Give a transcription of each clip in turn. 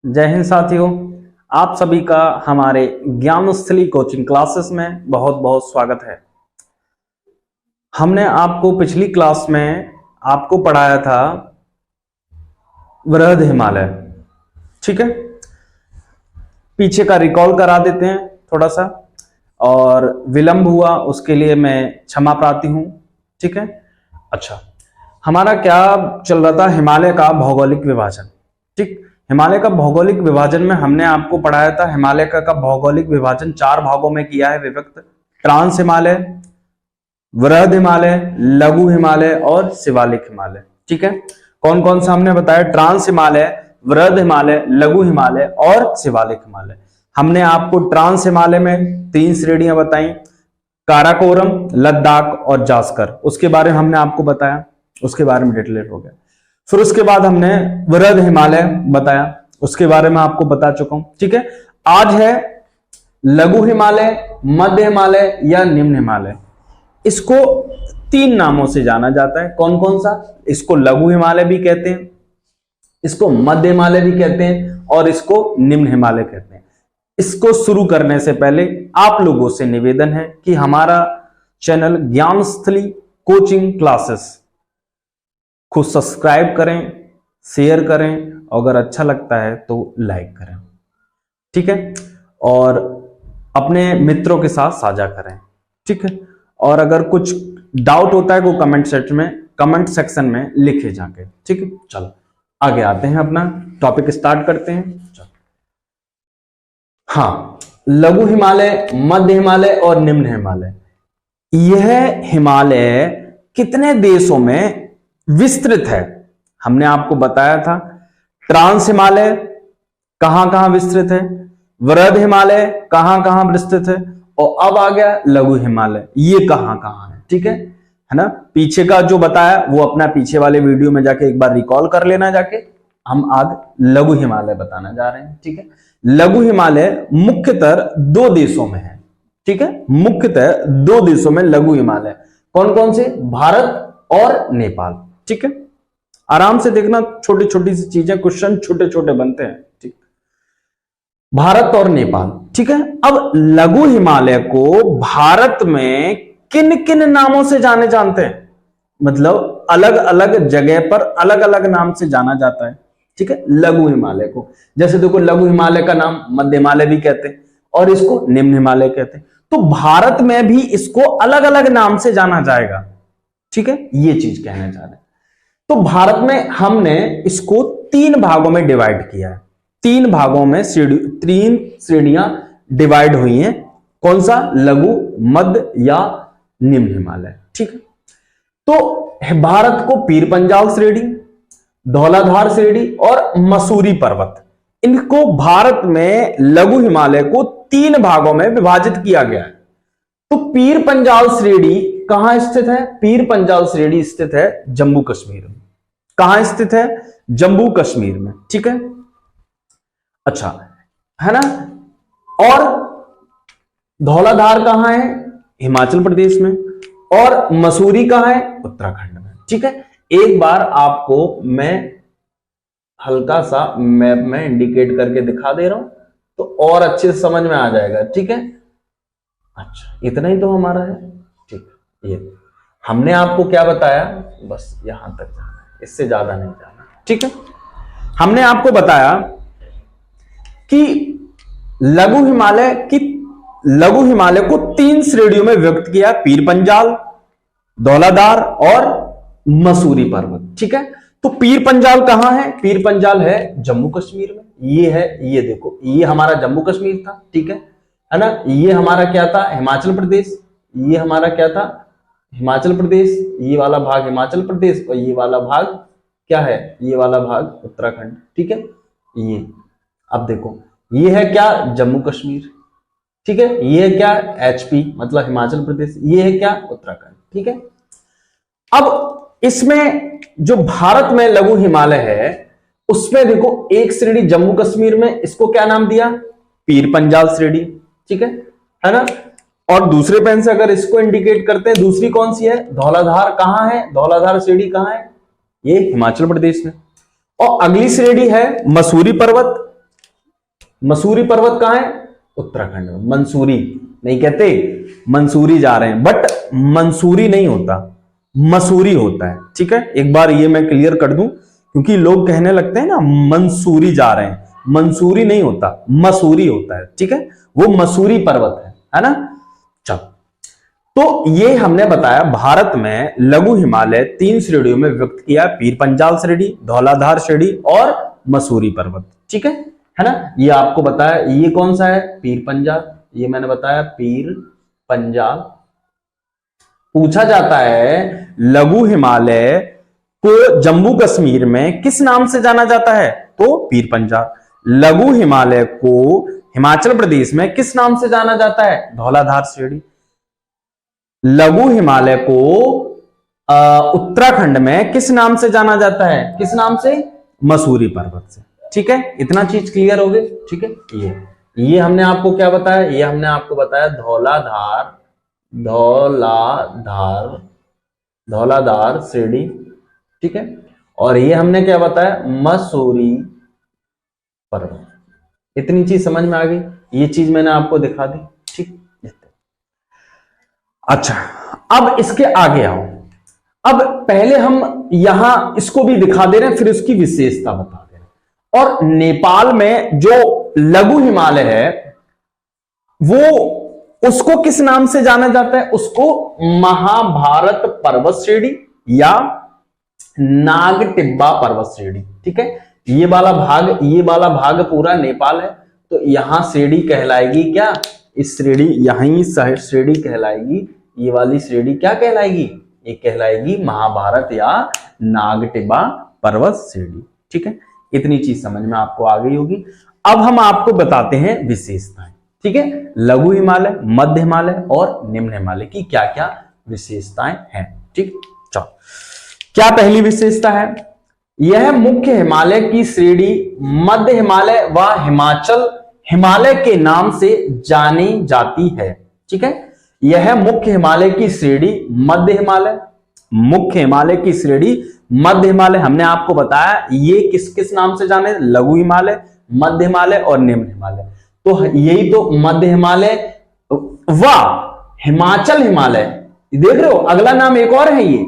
जय हिंद साथियों, आप सभी का हमारे ज्ञानस्थली कोचिंग क्लासेस में बहुत बहुत स्वागत है। हमने आपको पिछली क्लास में आपको पढ़ाया था वृहद हिमालय। ठीक है, पीछे का रिकॉल करा देते हैं थोड़ा सा, और विलंब हुआ उसके लिए मैं क्षमा प्रार्थी हूं। ठीक है, अच्छा, हमारा क्या चल रहा था? हिमालय का भौगोलिक विभाजन। ठीक, हिमालय का भौगोलिक विभाजन में हमने आपको पढ़ाया था हिमालय का भौगोलिक विभाजन 4 भागों में किया है विभक्त। ट्रांस हिमालय, वृहद हिमालय, लघु हिमालय और शिवालिक हिमालय। ठीक है, कौन कौन सा हमने बताया? ट्रांस हिमालय, वृहद हिमालय, लघु हिमालय और शिवालिक हिमालय। हमने आपको ट्रांस हिमालय में 3 श्रेणियां बताई, काराकोरम, लद्दाख और जास्कर। उसके बारे में हमने आपको बताया, उसके बारे में डिटेल हो गया। फिर उसके बाद हमने वृहद हिमालय बताया, उसके बारे में आपको बता चुका हूं। ठीक है, आज है लघु हिमालय, मध्य हिमालय या निम्न हिमालय। इसको 3 नामों से जाना जाता है। कौन कौन सा? इसको लघु हिमालय भी कहते हैं, इसको मध्य हिमालय भी कहते हैं और इसको निम्न हिमालय कहते हैं। इसको शुरू करने से पहले आप लोगों से निवेदन है कि हमारा चैनल ज्ञानस्थली कोचिंग क्लासेस को सब्सक्राइब करें, शेयर करें, अगर अच्छा लगता है तो लाइक करें। ठीक है, और अपने मित्रों के साथ साझा करें। ठीक है, और अगर कुछ डाउट होता है वो कमेंट सेक्शन में लिखे जाके। ठीक है, चलो आगे आते हैं, अपना टॉपिक स्टार्ट करते हैं। चलो, हाँ, लघु हिमालय, मध्य हिमालय और निम्न हिमालय। यह हिमालय कितने देशों में विस्तृत है? हमने आपको बताया था ट्रांस हिमालय कहां कहां विस्तृत है, वृहद हिमालय कहां कहां विस्तृत है, और अब आ गया लघु हिमालय, ये कहां कहां है। ठीक है ना? पीछे का जो बताया वो अपना पीछे वाले वीडियो में जाके एक बार रिकॉल कर लेना जाके। हम आज लघु हिमालय बताना जा रहे हैं। ठीक है, लघु हिमालय मुख्यतः 2 देशों में है। ठीक है, मुख्यतः 2 देशों में लघु हिमालय। कौन कौन से? भारत और नेपाल। ठीक है, आराम से देखना, छोटी छोटी सी चीजें, क्वेश्चन छोटे छोटे बनते हैं। ठीक, भारत और नेपाल। ठीक है, अब लघु हिमालय को भारत में किन किन नामों से जानते हैं? मतलब अलग अलग जगह पर अलग अलग नाम से जाना जाता है। ठीक है, लघु हिमालय को, जैसे देखो, लघु हिमालय का नाम मध्य हिमालय भी कहते हैं और इसको निम्न हिमालय कहते हैं। तो भारत में भी इसको अलग अलग नाम से जाना जाएगा। ठीक है, ये चीज कहना चाह रहे हैं। तो भारत में हमने इसको 3 भागों में डिवाइड किया है। 3 भागों में 3 श्रेणियां डिवाइड हुई हैं। कौन सा? लघु, मध्य या निम्न हिमालय। ठीक है, तो भारत को पीर पंजाल श्रेणी, धौलाधार श्रेणी और मसूरी पर्वत, इनको भारत में लघु हिमालय को 3 भागों में विभाजित किया गया है। तो पीर पंजाल श्रेणी कहां स्थित है? पीर पंजाल श्रेणी स्थित है जम्मू कश्मीर में। कहां स्थित है? जम्मू कश्मीर में। ठीक है, अच्छा है ना? और धौलाधार कहां है? हिमाचल प्रदेश में। और मसूरी कहां है? उत्तराखंड में। ठीक है, एक बार आपको मैं हल्का सा मैप में इंडिकेट करके दिखा दे रहा हूं तो और अच्छे से समझ में आ जाएगा। ठीक है, अच्छा, इतना ही तो हमारा है। ठीक, ये हमने आपको क्या बताया? बस यहां तक जाना है, इससे ज्यादा नहीं जाना। ठीक है, हमने आपको बताया कि लघु हिमालय को 3 श्रेणियों में विभक्त किया, पीर पंजाल, धौलाधार और मसूरी पर्वत। ठीक है, तो पीर पंजाल कहां है? पीर पंजाल है जम्मू कश्मीर में। ये है, ये देखो, ये हमारा जम्मू कश्मीर था। ठीक है ना? ये हमारा क्या था? हिमाचल प्रदेश। ये हमारा क्या था? हिमाचल प्रदेश। ये वाला भाग हिमाचल प्रदेश और ये वाला भाग क्या है? ये वाला भाग उत्तराखंड। ठीक है, ये अब देखो, ये है क्या? जम्मू कश्मीर। ठीक है, ये है क्या? एचपी मतलब हिमाचल प्रदेश। ये है क्या? उत्तराखंड। ठीक है, अब इसमें जो भारत में लघु हिमालय है उसमें देखो, एक श्रेणी जम्मू कश्मीर में, इसको क्या नाम दिया? पीर पंजाल श्रेणी। ठीक है ना? और दूसरे पेन से अगर इसको इंडिकेट करते हैं, दूसरी कौन सी है? धौलाधार कहां है? धौलाधार श्रेणी कहां है? ये हिमाचल प्रदेश में। और अगली श्रेणी है मसूरी पर्वत। मसूरी पर्वत कहाँ है? उत्तराखंड में। मंसूरी नहीं कहते, मंसूरी जा रहे हैं, बट मंसूरी नहीं होता, मसूरी होता है। ठीक है, एक बार ये मैं क्लियर कर दूं, क्योंकि लोग कहने लगते हैं ना मंसूरी जा रहे हैं, मंसूरी नहीं होता, मसूरी होता है। ठीक है, वो मसूरी पर्वत है ना। चल, तो ये हमने बताया भारत में लघु हिमालय 3 श्रेणियों में व्यक्त किया, पीर पंजाल श्रेणी, धौलाधार श्रेणी और मसूरी पर्वत। ठीक है ना। ये आपको बताया, ये कौन सा है? पीर पंजाल, ये मैंने बताया पीर पंजाल। पूछा जाता है लघु हिमालय को जम्मू कश्मीर में किस नाम से जाना जाता है? तो पीर पंजाल। लघु हिमालय को हिमाचल प्रदेश में किस नाम से जाना जाता है? धौलाधार श्रेणी। लघु हिमालय को उत्तराखंड में किस नाम से जाना जाता है? किस नाम से? मसूरी पर्वत से। ठीक है, इतना चीज क्लियर हो गई। ठीक है, ये हमने आपको क्या बताया? ये हमने आपको बताया धौलाधार, धौलाधार, धौलाधार श्रेणी। ठीक है, और ये हमने क्या बताया? मसूरी पर्वत। इतनी चीज समझ में आ गई, ये चीज मैंने आपको दिखा दी। ठीक, अच्छा, अब इसके आगे आओ। अब पहले हम यहां इसको भी दिखा दे रहे हैं, फिर उसकी विशेषता बता दे रहे हैं। और नेपाल में जो लघु हिमालय है वो, उसको किस नाम से जाना जाता है? उसको महाभारत पर्वत श्रेणी या नागटिब्बा पर्वत श्रेणी। ठीक है, ये वाला भाग पूरा नेपाल है, तो यहां श्रेणी कहलाएगी क्या? इस श्रेणी, यहीं श्रेणी कहलाएगी, ये वाली श्रेणी क्या कहलाएगी? ये कहलाएगी महाभारत या नागटिब्बा पर्वत श्रेणी। ठीक है, इतनी चीज समझ में आपको आ गई होगी। अब हम आपको बताते हैं विशेषताएं। ठीक है, लघु हिमालय, मध्य हिमालय और निम्न हिमालय की क्या क्या विशेषताएं हैं। ठीक, चलो, क्या पहली विशेषता है? यह मुख्य हिमालय की श्रेणी मध्य हिमालय व हिमाचल हिमालय के नाम से जानी जाती है। ठीक है, यह मुख्य हिमालय की श्रेणी मध्य हिमालय, मुख्य हिमालय की श्रेणी मध्य हिमालय, हमने आपको बताया ये किस किस नाम से जाने? लघु हिमालय, मध्य हिमालय और निम्न हिमालय। तो यही तो मध्य हिमालय व हिमाचल हिमालय, देख रहे हो अगला नाम एक और है, ये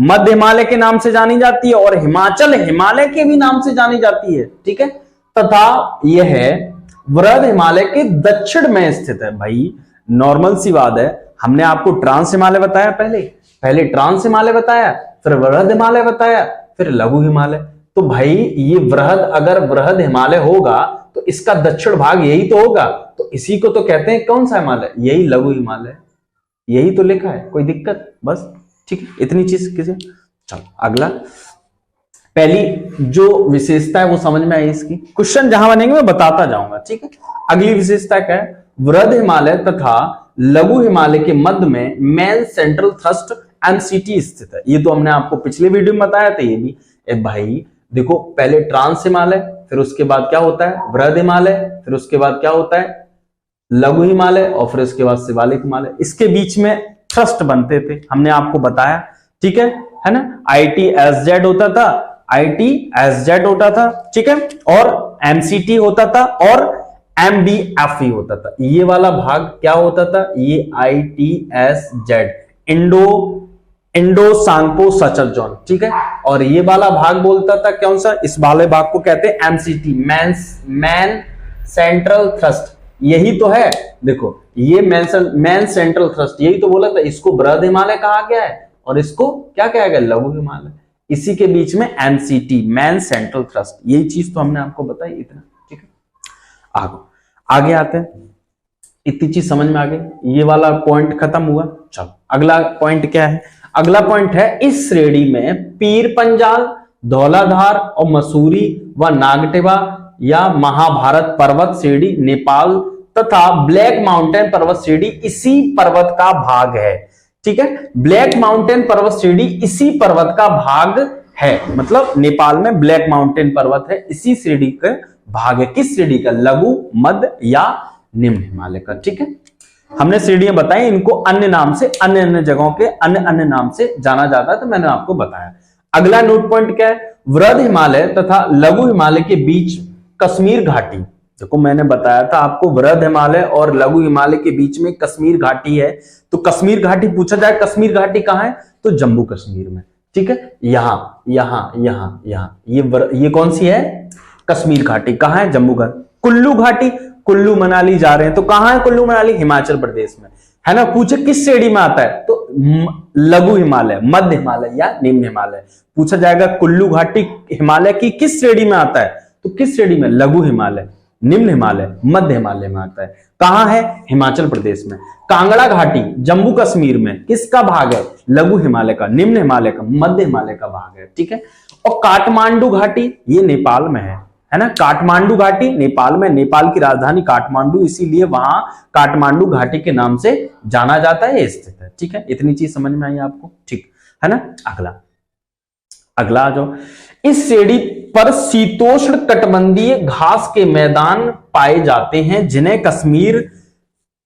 मध्य हिमालय के नाम से जानी जाती है और हिमाचल हिमालय के भी नाम से जानी जाती है। ठीक है, तथा यह वृहद हिमालय के दक्षिण में स्थित है। भाई नॉर्मल सी बात है, हमने आपको ट्रांस हिमालय बताया, पहले ट्रांस हिमालय बताया, फिर वृहद हिमालय बताया, फिर लघु हिमालय। तो भाई ये वृहद, अगर वृहद हिमालय होगा तो इसका दक्षिण भाग यही तो होगा, तो इसी को तो कहते हैं कौन सा हिमालय? यही लघु हिमालय, यही तो लिखा है, कोई दिक्कत? बस ठीक है, इतनी चीज किसे। चलो अगला, पहली जो विशेषता है वो समझ में आई। इसकी क्वेश्चन जहां बनेंगे मैं बताता जाऊंगा। ठीक है, अगली विशेषता क्या है? वृहद हिमालय तथा लघु हिमालय के मध्य में मेन सेंट्रल थ्रस्ट एमसीटी स्थित है। ये तो हमने आपको पिछले वीडियो में बताया था। ये भी भाई देखो, पहले ट्रांस हिमालय, फिर उसके बाद क्या होता है? वृहद हिमालय, फिर उसके बाद क्या होता है? लघु हिमालय, और फिर उसके बाद शिवालिक हिमालय। इसके बीच में थ्रस्ट बनते थे, हमने आपको बताया। ठीक है ना, ITSZ होता था, ITSZ होता था। ठीक है, और MCT होता था और MBFE होता था। ये वाला भाग क्या होता था? ये ITSZ, इंडो सांगपो सचल जोन। ठीक है, और ये वाला भाग बोलता था कौन सा? इस वाले भाग को कहते हैं MCT, मैन सेंट्रल थ्रस्ट। यही तो है, देखो ये मैन सेंट्रल थ्रस्ट, यही तो बोला था। इसको वृहद हिमालय कहा गया है और इसको क्या कहा गया? लघु हिमालय। इसी के बीच में MCT, मैन सेंट्रल थ्रस्ट, यही चीज तो हमने आपको बताई इतना। ठीक है, आगे आते हैं। इतनी चीज समझ में आ गई, ये वाला पॉइंट खत्म हुआ। चलो अगला पॉइंट क्या है? अगला पॉइंट है, इस श्रेणी में पीर पंजाल, धौलाधार और मसूरी व नागटिबा या महाभारत पर्वत श्रेणी नेपाल तथा ब्लैक माउंटेन पर्वत श्रेणी इसी पर्वत का भाग है। ठीक है, ब्लैक माउंटेन पर्वत श्रेणी इसी पर्वत का भाग है, मतलब नेपाल में ब्लैक माउंटेन पर्वत है, इसी श्रेणी का भाग है। किस श्रेणी का? लघु, मध्य या निम्न हिमालय का। ठीक है, हमने श्रेणियां बताई, इनको अन्य नाम से, अन्य अन्य जगहों के अन्य नाम से जाना जाता है, तो मैंने आपको बताया। अगला नोट पॉइंट क्या है? वृहद हिमालय तथा लघु हिमालय के बीच कश्मीर घाटी, देखो मैंने बताया था आपको, वृहद हिमालय और लघु हिमालय के बीच में कश्मीर घाटी है। तो कश्मीर घाटी पूछा जाए, कश्मीर घाटी कहां है? तो जम्मू कश्मीर में, ठीक है। यहां यहां यहां यहां ये कौन सी है? कश्मीर घाटी। कहां है? जम्मू घाटी। कुल्लू घाटी, कुल्लू मनाली जा रहे हैं तो कहां है कुल्लू मनाली? हिमाचल प्रदेश में, है ना। पूछे किस श्रेणी में आता है? तो लघु हिमालय, मध्य हिमालय या निम्न हिमालय। पूछा जाएगा कुल्लू घाटी हिमालय की किस श्रेणी में आता है? तो किस श्रेणी में? लघु हिमालय, निम्न हिमालय, मध्य हिमालय में आता है। कहां है? हिमाचल प्रदेश में। कांगड़ा घाटी जम्मू कश्मीर में किसका भाग है? लघु हिमालय का, निम्न हिमालय का, मध्य हिमालय का भाग है, ठीक है। और काठमांडू घाटी ये नेपाल में है ना। काठमांडू घाटी नेपाल में, नेपाल की राजधानी काठमांडू, इसीलिए वहां काठमांडू घाटी के नाम से जाना जाता है, ये स्थित है, ठीक है। इतनी चीज समझ में आई आपको, ठीक है ना। अगला आ जाओ। इस श्रेणी पर शीतोष्ण कटिबंधीय घास के मैदान पाए जाते हैं, जिन्हें कश्मीर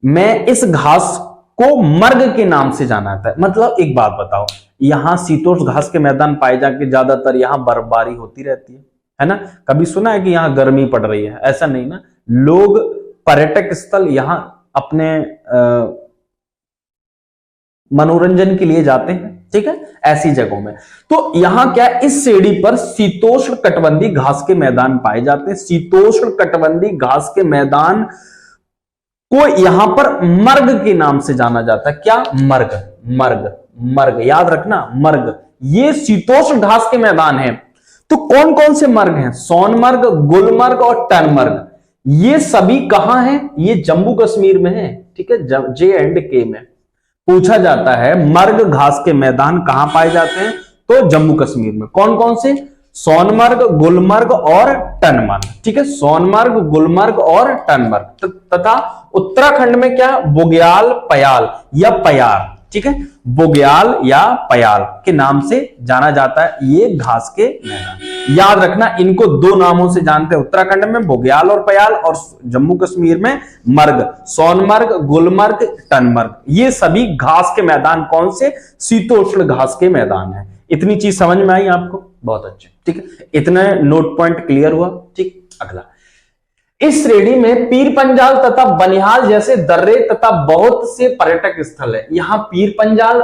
में इस घास को मर्ग के नाम से जाना जाता है। मतलब एक बात बताओ, यहां शीतोष्ण घास के मैदान पाए जाके ज्यादातर यहां बर्फबारी होती रहती है ना। कभी सुना है कि यहां गर्मी पड़ रही है? ऐसा नहीं ना। लोग पर्यटक स्थल यहां अपने मनोरंजन के लिए जाते हैं, ठीक है, ऐसी जगहों में। तो यहां क्या, इस श्रेणी पर शीतोष्ण कटिबंधीय घास के मैदान पाए जाते हैं। शीतोष्ण कटिबंधीय घास के मैदान को यहां पर मर्ग के नाम से जाना जाता है। क्या? मर्ग, मर्ग, मर्ग, याद रखना, मर्ग। ये शीतोष्ण घास के मैदान हैं। तो कौन कौन से मर्ग हैं? सोनमर्ग, गुलमर्ग और टनमर्ग। ये सभी कहां हैं? ये जम्मू कश्मीर में है, ठीक है, J&K में। पूछा जाता है मर्ग घास के मैदान कहां पाए जाते हैं? तो जम्मू कश्मीर में। कौन कौन से? सोनमर्ग, गुलमर्ग और टनमर्ग, ठीक है। सोनमर्ग, गुलमर्ग और टनमर्ग। तथा उत्तराखंड में क्या? बुग्याल, पयाल या पयार, ठीक है, बुग्याल या पयाल के नाम से जाना जाता है ये घास के मैदान। याद रखना, इनको दो नामों से जानते हैं, उत्तराखंड में बुग्याल और पयाल, और जम्मू कश्मीर में मर्ग, सोनमर्ग, गुलमर्ग, टनमर्ग। ये सभी घास के मैदान कौन से? शीतोष्ण घास के मैदान है। इतनी चीज समझ में आई आपको? बहुत अच्छे, ठीक है। इतना नोट पॉइंट क्लियर हुआ, ठीक। अगला, इस श्रेणी में पीर पंजाल तथा बनिहाल जैसे दर्रे तथा बहुत से पर्यटक स्थल है। यहां पीर पंजाल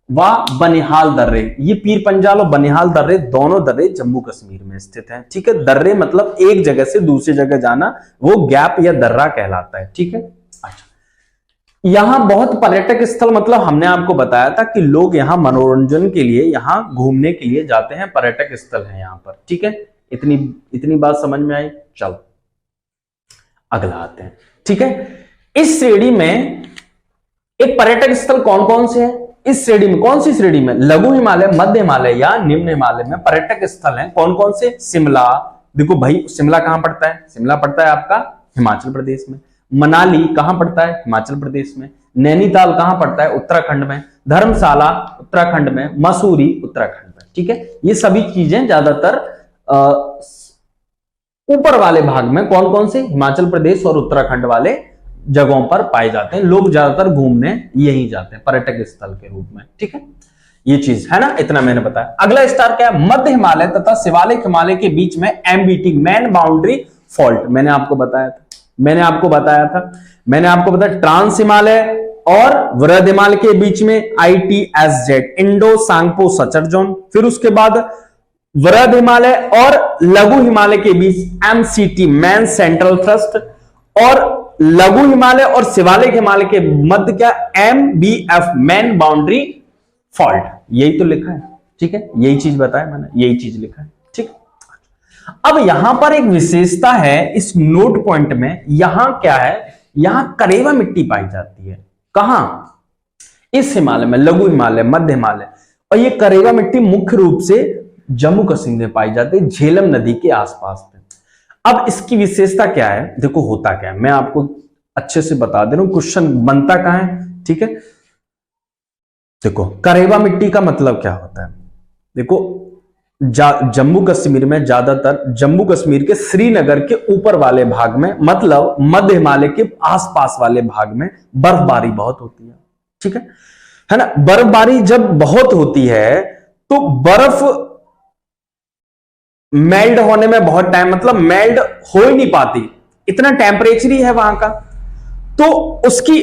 व बनिहाल दर्रे, ये पीर पंजाल और बनिहाल दर्रे दोनों दर्रे जम्मू कश्मीर में स्थित हैं, ठीक है। दर्रे मतलब एक जगह से दूसरी जगह जाना, वो गैप या दर्रा कहलाता है, ठीक है। अच्छा, यहां बहुत पर्यटक स्थल, मतलब हमने आपको बताया था कि लोग यहां मनोरंजन के लिए, यहां घूमने के लिए जाते हैं, पर्यटक स्थल है यहां पर, ठीक है। इतनी बात समझ में आई? चलो अगला आते हैं, ठीक है। इस श्रेणी में एक पर्यटक स्थल कौन कौन से हैं? इस श्रेणी में, कौन सी श्रेणी में? लघु हिमालय, मध्य हिमालय या निम्न हिमालय में पर्यटक स्थल हैं कौन कौन से? शिमला, देखो भाई शिमला कहां पड़ता है? शिमला पड़ता है आपका हिमाचल प्रदेश में। मनाली कहां पड़ता है? हिमाचल प्रदेश में। नैनीताल कहां पड़ता है? उत्तराखंड में। धर्मशाला उत्तराखंड में। मसूरी उत्तराखंड में, ठीक है। ये सभी चीजें ज्यादातर ऊपर वाले भाग में, कौन कौन से? हिमाचल प्रदेश और उत्तराखंड वाले जगहों पर पाए जाते हैं। लोग ज्यादातर घूमने यही जाते हैं पर्यटक स्थल के रूप में, ठीक है। ये चीज है ना, इतना मैंने बताया। अगला स्टार क्या है? मध्य हिमालय तथा शिवालिक हिमालय के बीच में MBT, मेन बाउंड्री फॉल्ट। मैंने आपको बताया था ट्रांस हिमालय और वृहद हिमालय के बीच में ITSZ, Indo Tsangpo suture zone. फिर उसके बाद वृहद हिमालय और लघु हिमालय के बीच MCT, मेन सेंट्रल थ्रस्ट। और लघु हिमालय और शिवालिक हिमालय के मध्य क्या? MBF, main boundary fault. यही तो लिखा है, ठीक है, यही चीज बताया मैंने, यही चीज लिखा है, ठीक। अब यहां पर एक विशेषता है इस नोट पॉइंट में। यहां क्या है? यहां करेवा मिट्टी पाई जाती है। कहां? इस हिमालय में, लघु हिमालय, मध्य हिमालय। और ये करेवा मिट्टी मुख्य रूप से जम्मू कश्मीर में पाई जाती है, झेलम नदी के आसपास में। अब इसकी विशेषता क्या है? देखो होता क्या है, मैं आपको अच्छे से बता दे रहा हूं, क्वेश्चन बनता कहां है, ठीक है। देखो करेवा मिट्टी का मतलब क्या होता है? देखो जम्मू कश्मीर में ज्यादातर, जम्मू कश्मीर के श्रीनगर के ऊपर वाले भाग में, मतलब मध्य हिमालय के आसपास वाले भाग में बर्फबारी बहुत होती है, ठीक है ना। बर्फबारी जब बहुत होती है तो बर्फ मेल्ट होने में बहुत टाइम, मतलब मेल्ट हो ही नहीं पाती, इतना टेम्परेचर ही है वहां का। तो उसकी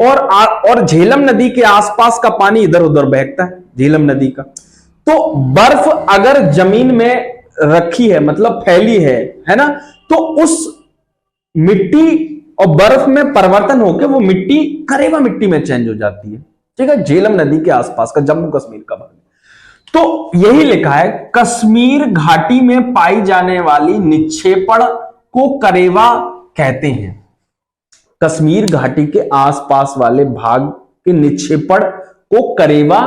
और झेलम नदी के आसपास का पानी इधर उधर बहता है, झेलम नदी का। तो बर्फ अगर जमीन में रखी है, मतलब फैली है ना, तो उस मिट्टी और बर्फ में परिवर्तन होकर वो मिट्टी करेवा मिट्टी में चेंज हो जाती है, ठीक है, झेलम नदी के आसपास का जम्मू कश्मीर का भाग। तो यही लिखा है, कश्मीर घाटी में पाई जाने वाली निक्षेपण को करेवा कहते हैं। कश्मीर घाटी के आसपास वाले भाग के निक्षेपण को करेवा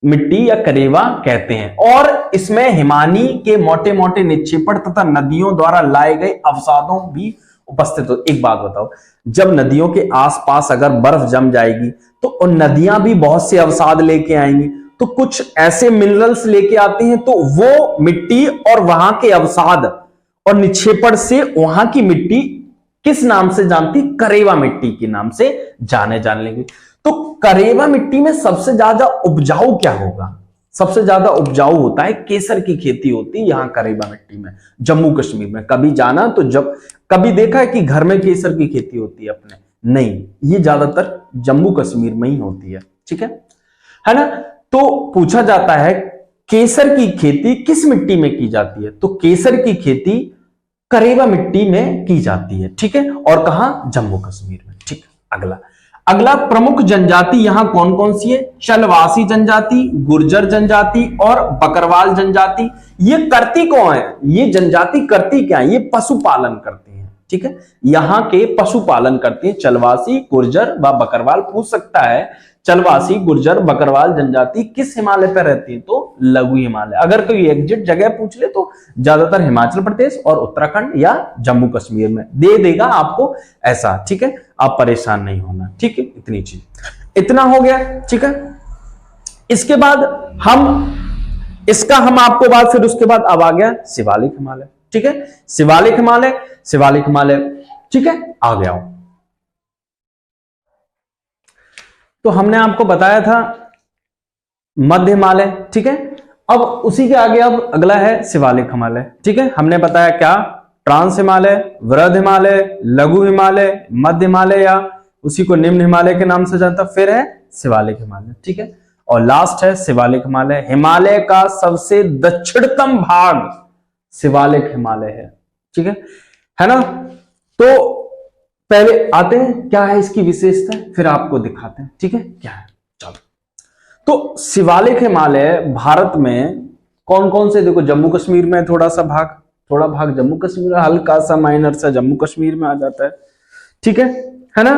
मिट्टी या करेवा कहते हैं। और इसमें हिमानी के मोटे मोटे निक्षेपण तथा नदियों द्वारा लाए गए अवसादों भी उपस्थित हो। एक बात बताओ, जब नदियों के आसपास अगर बर्फ जम जाएगी तो उन नदियां भी बहुत से अवसाद लेके आएंगी, तो कुछ ऐसे मिनरल्स लेके आते हैं, तो वो मिट्टी और वहां के अवसाद और निक्षेपण से वहां की मिट्टी किस नाम से जानती? करेवा मिट्टी के नाम से जाने लेंगे। तो करेवा मिट्टी में सबसे ज्यादा उपजाऊ क्या होगा? सबसे ज्यादा उपजाऊ होता है केसर की खेती होती है यहां करेवा मिट्टी में, जम्मू कश्मीर में। कभी जाना तो जब कभी देखा है कि घर में केसर की खेती होती है अपने? नहीं, ये ज्यादातर जम्मू कश्मीर में ही होती है, ठीक है ना। तो पूछा जाता है केसर की खेती किस मिट्टी में की जाती है? तो केसर की खेती करेवा मिट्टी में की जाती है, ठीक है। और कहां? जम्मू कश्मीर में, ठीक है। अगला प्रमुख जनजाति यहां कौन कौन सी है? चलवासी जनजाति, गुर्जर जनजाति और बकरवाल जनजाति। ये करती कौन है? ये जनजाति करती क्या है? ये पशुपालन करती है, ठीक है। यहां के पशुपालन करती है चलवासी, गुर्जर व बकरवाल। पूछ सकता है चलवासी, गुर्जर, बकरवाल जनजाति किस हिमालय पर रहती है? तो लघु हिमालय। अगर कोई एग्जिट जगह पूछ ले तो ज्यादातर हिमाचल प्रदेश और उत्तराखंड या जम्मू कश्मीर में दे देगा आपको ऐसा, ठीक है। आप परेशान नहीं होना, ठीक है। इतनी चीज, इतना हो गया, ठीक है। इसके बाद हम आपको बात, फिर उसके बाद अब आ गया शिवालिक हिमालय, ठीक है। शिवालिक हिमालय, ठीक है, आ गया हूं। तो हमने आपको बताया था मध्य हिमालय, ठीक है। अब उसी के आगे अब अगला है शिवालिक हिमालय, ठीक है। हमने बताया क्या? ट्रांस हिमालय, वृहद हिमालय, लघु हिमालय, मध्य हिमालय या उसी को निम्न हिमालय के नाम से जानता। फिर है शिवालिक हिमालय, ठीक है। और लास्ट है शिवालिक हिमालय। हिमालय का सबसे दक्षिणतम भाग शिवालिक हिमालय है, ठीक है ना। तो पहले आते हैं क्या है इसकी विशेषता, फिर आपको दिखाते हैं, ठीक है, क्या है। चलो, तो शिवालिक हिमालय भारत में कौन कौन से, देखो जम्मू कश्मीर में थोड़ा भाग जम्मू कश्मीर, हल्का सा माइनर सा जम्मू कश्मीर में आ जाता है, ठीक है ना।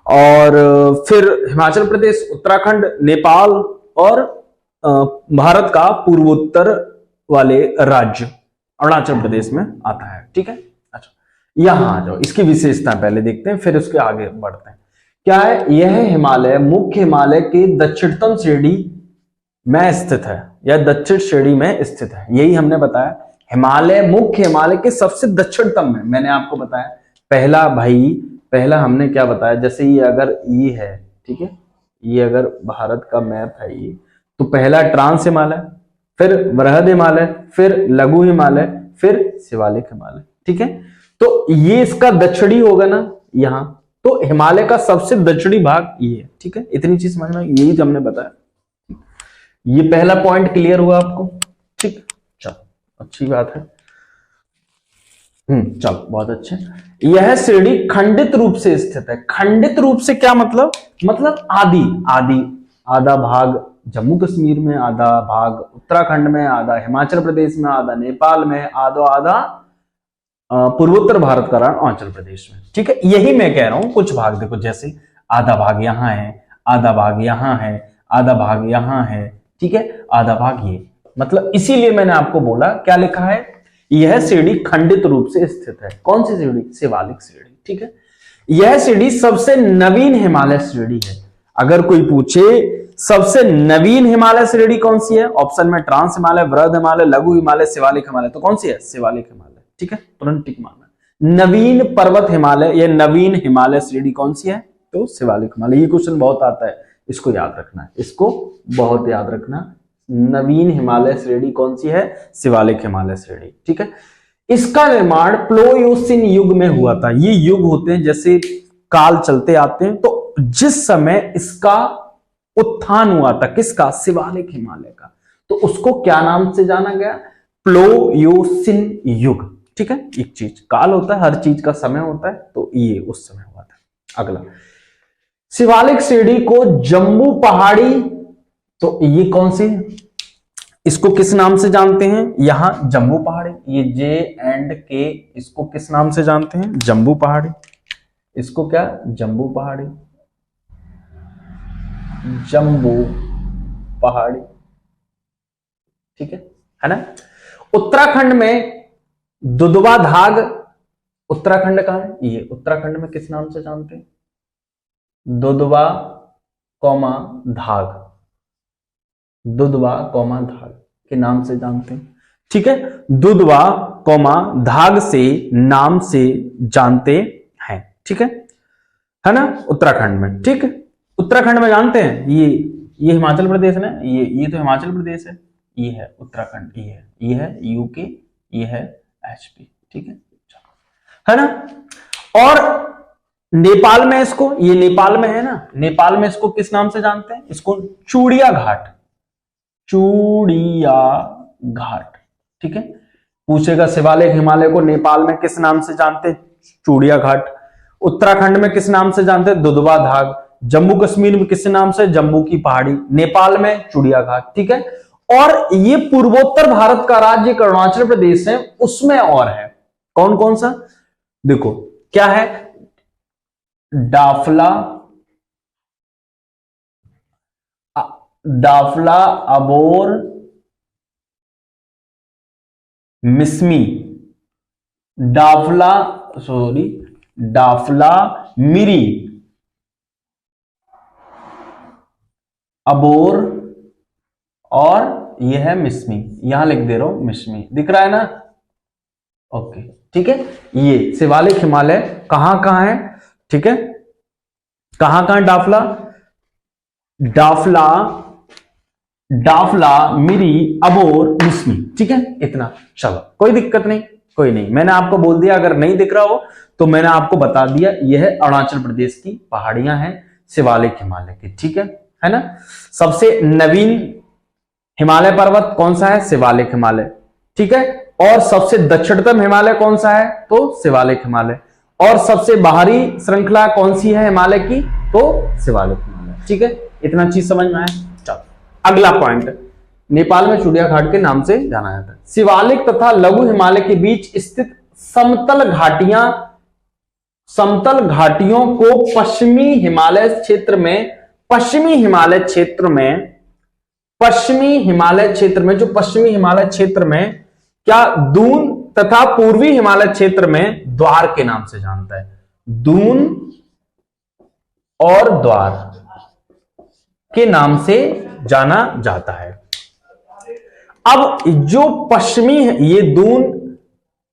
और फिर हिमाचल प्रदेश, उत्तराखंड, नेपाल और भारत का पूर्वोत्तर वाले राज्य अरुणाचल प्रदेश में आता है, ठीक है। अच्छा, यहां आ जाओ, इसकी विशेषता पहले देखते हैं, फिर उसके आगे बढ़ते हैं। क्या है? यह हिमालय मुख्य हिमालय के दक्षिणतम श्रेणी में स्थित है, या दक्षिण श्रेणी में स्थित है। यही हमने बताया, हिमालय मुख्य हिमालय के सबसे दक्षिणतम में। मैंने आपको बताया पहला हमने क्या बताया, जैसे ये अगर ये है, ठीक है, ये अगर भारत का मैप है ये, तो पहला ट्रांस हिमालय, फिर वृहद हिमालय, फिर लघु हिमालय, फिर शिवालिक हिमालय, ठीक है। तो ये इसका दक्षिणी होगा ना यहां, तो हिमालय का सबसे दक्षिणी भाग ये है, ठीक है। इतनी चीज समझ में, यही हमने बताया। ये पहला पॉइंट क्लियर हुआ आपको, ठीक। चलो, अच्छी बात है। चलो, बहुत अच्छे। यह श्रेणी खंडित रूप से स्थित है। खंडित रूप से क्या मतलब आधा भाग जम्मू कश्मीर में, आधा भाग उत्तराखंड में, आधा हिमाचल प्रदेश में, आधा नेपाल में, आधा पूर्वोत्तर भारत का अरुणाचल प्रदेश में, ठीक है। यही मैं कह रहा हूं, कुछ भाग देखो, जैसे आधा भाग यहां है, आधा भाग यहां है, आधा भाग यहां है, ठीक है, आधा भाग ये, मतलब इसीलिए मैंने आपको बोला क्या लिखा है, यह श्रेणी खंडित रूप से स्थित है। कौन सी श्रेणी? शिवालिक श्रेणी, ठीक है। यह श्रेणी सबसे नवीन हिमालय श्रेणी है। अगर कोई पूछे सबसे नवीन हिमालय श्रेणी कौन सी है, ऑप्शन में ट्रांस हिमालय, वृहद हिमालय, लघु हिमालय, शिवालिक हिमालय, तो कौन सी है? शिवालिक हिमालय, ठीक है। तुरंत टिक मारना। नवीन पर्वत हिमालय या नवीन हिमालय श्रेणी कौन सी है? तो शिवालिक हिमालय। ये क्वेश्चन बहुत आता है, इसको याद रखना है, इसको बहुत याद रखना। नवीन हिमालय श्रेणी कौन सी है? शिवालिक हिमालय श्रेणी, ठीक है। इसका निर्माण प्लोयोसिन युग में हुआ था। ये युग होते हैं जैसे काल चलते आते हैं, तो जिस समय इसका उत्थान हुआ था, किसका? शिवालिक हिमालय का, तो उसको क्या नाम से जाना गया? प्लोयोसिन युग। ठीक है, एक चीज काल होता है, हर चीज का समय होता है, तो ये उस समय हुआ था। अगला, शिवालिक श्रेणी को जम्बू पहाड़ी, तो ये कौन सी, इसको किस नाम से जानते हैं? यहां जम्बू पहाड़ी, ये J&K, इसको किस नाम से जानते हैं? जम्बू पहाड़ी। इसको क्या? जम्बू पहाड़ी, जम्बू पहाड़ी। ठीक है ना। उत्तराखंड में दुधवा धाग, उत्तराखंड का है ये, उत्तराखंड में किस नाम से जानते हैं? दुधवा कौमा धाग, दुधवा कौमा धाग के नाम से जानते हैं। ठीक है, दुधवा कौमा धाग से नाम से जानते हैं। ठीक है ना, उत्तराखंड में। ठीक है, उत्तराखंड में जानते हैं, ये हिमाचल प्रदेश ना, ये तो हिमाचल प्रदेश है, ये है उत्तराखंड, ये है यूके, ये है HP। ठीक है ना। और नेपाल में इसको, ये नेपाल में है ना, नेपाल में इसको किस नाम से जानते हैं? इसको चूड़िया घाट, चूड़िया घाट। ठीक है, पूछेगा शिवालिक हिमालय को नेपाल में किस नाम से जानते हैं? चूड़िया घाट। उत्तराखंड में किस नाम से जानते हैं? दुधवा धाग। जम्मू कश्मीर में किस नाम से? जम्मू की पहाड़ी। नेपाल में चूड़िया घाट। ठीक है, और ये पूर्वोत्तर भारत का राज्य अरुणाचल प्रदेश है, उसमें और है कौन कौन सा? देखो क्या है, डाफला, डाफला, अबोर, मिस्मी, डाफला, सॉरी, डाफला, मिरी, अबोर, और यह है मिस्मी। यहां लिख दे रहा हूं मिस्मी, दिख रहा है ना? ओके, ठीक है। ये शिवालिक हिमालय कहां कहां है? ठीक है, कहां कहां? डाफला, डाफला, डाफला, मिरी, अबोर, मिस्मी। ठीक है, इतना। चलो, कोई दिक्कत नहीं, कोई नहीं, मैंने आपको बोल दिया, अगर नहीं दिख रहा हो तो मैंने आपको बता दिया, यह अरुणाचल प्रदेश की पहाड़ियां हैं शिवालिक हिमालय की। ठीक है ना। सबसे नवीन हिमालय पर्वत कौन सा है? शिवालिक हिमालय। ठीक है, और सबसे दक्षिणतम हिमालय कौन सा है? तो शिवालिक हिमालय। और सबसे बाहरी श्रृंखला कौन सी है हिमालय की? तो शिवालिक हिमालय। ठीक है, इतना चीज समझ में आया। चलो, अगला पॉइंट, नेपाल में चूड़िया घाट के नाम से जाना जाता है। शिवालिक तथा लघु हिमालय के बीच स्थित समतल घाटियां, समतल घाटियों को पश्चिमी हिमालय क्षेत्र में, पश्चिमी हिमालय क्षेत्र में, पश्चिमी हिमालय क्षेत्र में, जो पश्चिमी हिमालय क्षेत्र में क्या दून तथा पूर्वी हिमालय क्षेत्र में द्वार के नाम से जानता है। दून और द्वार के नाम से जाना जाता है। अब जो पश्चिमी है, ये दून,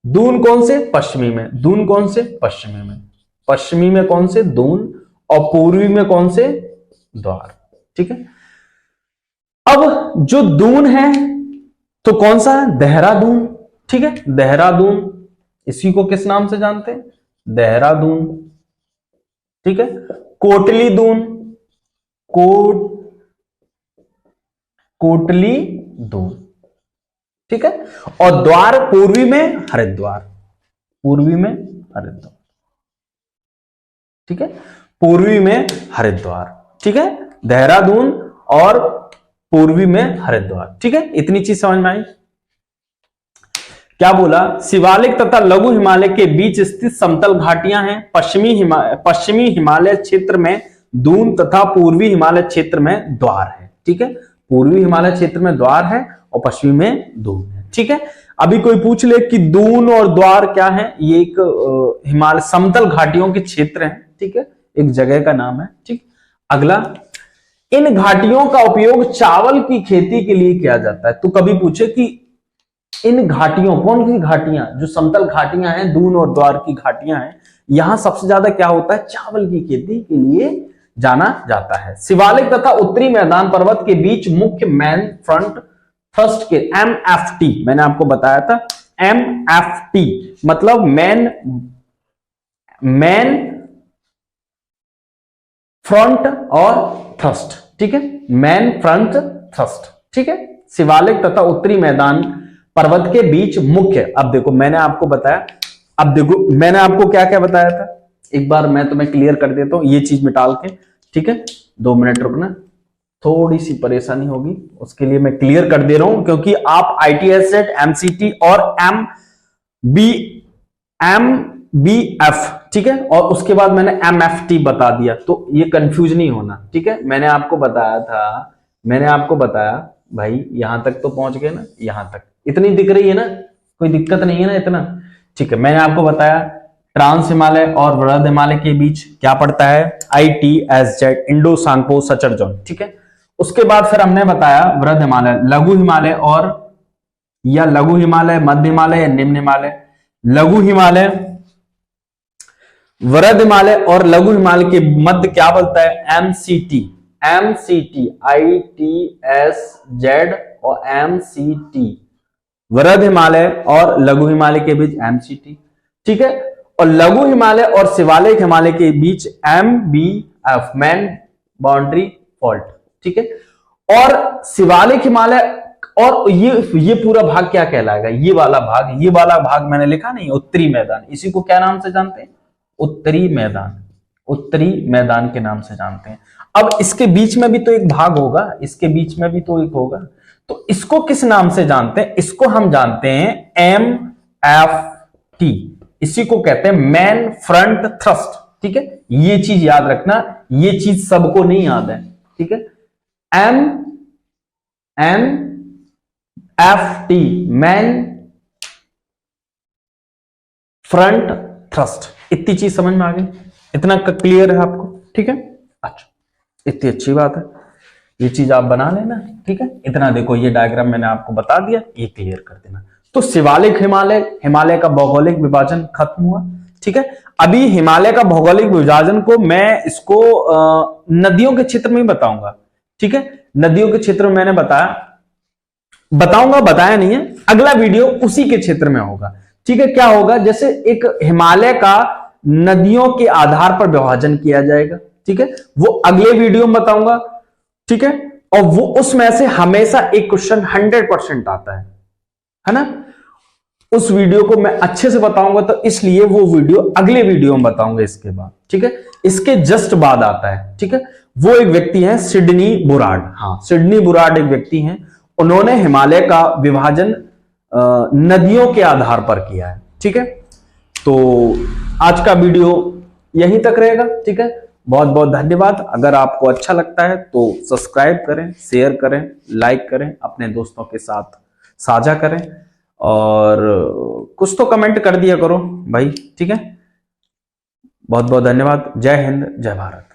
दून कौन से? पश्चिमी में। दून कौन से? पश्चिमी में। पश्चिमी में कौन से? दून, और पूर्वी में कौन से? द्वार। ठीक है, अब जो दून है तो कौन सा है? देहरादून। ठीक है, देहरादून, इसी को किस नाम से जानते हैं? देहरादून। ठीक है, कोटली दून, कोटली दून। ठीक है, और द्वार पूर्वी में हरिद्वार, पूर्वी में हरिद्वार। ठीक है, पूर्वी में हरिद्वार। ठीक है, देहरादून और पूर्वी में हरिद्वार। ठीक है, इतनी चीज समझ में आई। क्या बोला? शिवालिक तथा लघु हिमालय के बीच स्थित समतल घाटियां हैं। पश्चिमी हिमालय क्षेत्र में दून तथा पूर्वी हिमालय क्षेत्र में द्वार है। ठीक है, पूर्वी हिमालय क्षेत्र में द्वार है और पश्चिमी में दून है। ठीक है, अभी कोई पूछ ले कि दून और द्वार क्या है? ये एक हिमालय समतल घाटियों के क्षेत्र हैं। ठीक है, एक जगह का नाम है। ठीक, अगला, इन घाटियों का उपयोग चावल की खेती के लिए किया जाता है। तो कभी पूछे कि इन घाटियों, कौन सी घाटियां? जो समतल घाटियां हैं, दून और द्वार की घाटियां हैं, यहां सबसे ज्यादा क्या होता है? चावल की खेती के लिए जाना जाता है। शिवालिक तथा उत्तरी मैदान पर्वत के बीच मुख्य मैन फ्रंट थ्रस्ट के MFT, मैंने आपको बताया था MFT मतलब मैन फ्रंट और थ्रस्ट, ठीक है, मैन फ्रंट थ्रस्ट, ठीक है। शिवालिक तथा उत्तरी मैदान पर्वत के बीच मुख्य, अब देखो मैंने आपको बताया, अब देखो मैंने आपको क्या क्या बताया था, एक बार मैं तुम्हें क्लियर कर देता हूं ये चीज मिटाल के, ठीक है। 2 मिनट रुकना, थोड़ी सी परेशानी होगी उसके लिए मैं क्लियर कर दे रहा हूं, क्योंकि आप ITSET, MCT और MBF, ठीक है, और उसके बाद मैंने MFT बता दिया, तो ये कंफ्यूज नहीं होना, ठीक है। मैंने आपको बताया भाई, यहां तक तो पहुंच गए ना, यहां तक इतनी दिख रही है ना, कोई दिक्कत नहीं है ना इतना, ठीक है। मैंने आपको बताया ट्रांस हिमालय और वृहद हिमालय के बीच क्या पड़ता है, ITSZ, Indo Tsangpo suture zone, ठीक है। उसके बाद फिर हमने बताया वृहद हिमालय, लघु हिमालय और या लघु हिमालय, मध्य हिमालय या निम्न हिमालय, लघु हिमालय, वृहद हिमालय और लघु हिमालय के मध्य क्या बोलता है, MCT, ITSZ और MCT, वृहद हिमालय और लघु हिमालय के बीच MCT, ठीक है। और लघु हिमालय और शिवालिक हिमालय के बीच MBF, मैन बाउंड्री फॉल्ट, ठीक है। और शिवालिक हिमालय और ये पूरा भाग क्या कहलाएगा, ये वाला भाग मैंने लिखा नहीं, उत्तरी मैदान, इसी को क्या नाम से जानते हैं, उत्तरी मैदान के नाम से जानते हैं। अब इसके बीच में भी तो एक भाग होगा, तो इसको किस नाम से जानते हैं, इसको हम जानते हैं MFT, इसी को कहते हैं मैन फ्रंट थ्रस्ट, ठीक है। ये चीज याद रखना, ये चीज सबको नहीं याद है, ठीक है। MFT मैन फ्रंट थ्रस्ट, इतनी चीज समझ में आ गई, इतना क्लियर है आपको, ठीक है। अच्छा, इतनी अच्छी बात है, ये चीज आप बना लेना, ठीक है। इतना देखो, ये डायग्राम मैंने आपको बता दिया, ये क्लियर कर देना। तो शिवालिक हिमालय का भौगोलिक विभाजन खत्म हुआ, ठीक है। अभी हिमालय का भौगोलिक विभाजन को मैं इसको नदियों के क्षेत्र में ही बताऊंगा, ठीक है। नदियों के क्षेत्र में मैंने बताया नहीं है, अगला वीडियो उसी के क्षेत्र में होगा, ठीक है। क्या होगा, जैसे एक हिमालय का नदियों के आधार पर विभाजन किया जाएगा, ठीक है, वो अगले वीडियो में बताऊंगा, ठीक है। और वो उसमें से हमेशा एक क्वेश्चन 100% आता है ना, उस वीडियो को मैं अच्छे से बताऊंगा, तो इसलिए वो वीडियो अगले वीडियो में बताऊंगा इसके बाद, ठीक है। इसके जस्ट बाद आता है, ठीक है, वो एक व्यक्ति है सिडनी बुराड, हाँ सिडनी बुराड एक व्यक्ति हैं, उन्होंने हिमालय का विभाजन नदियों के आधार पर किया है, ठीक है। तो आज का वीडियो यहीं तक रहेगा, ठीक है। बहुत बहुत धन्यवाद। अगर आपको अच्छा लगता है तो सब्सक्राइब करें, शेयर करें, लाइक करें, अपने दोस्तों के साथ साझा करें, और कुछ तो कमेंट कर दिया करो भाई, ठीक है। बहुत बहुत धन्यवाद। जय हिंद, जय भारत।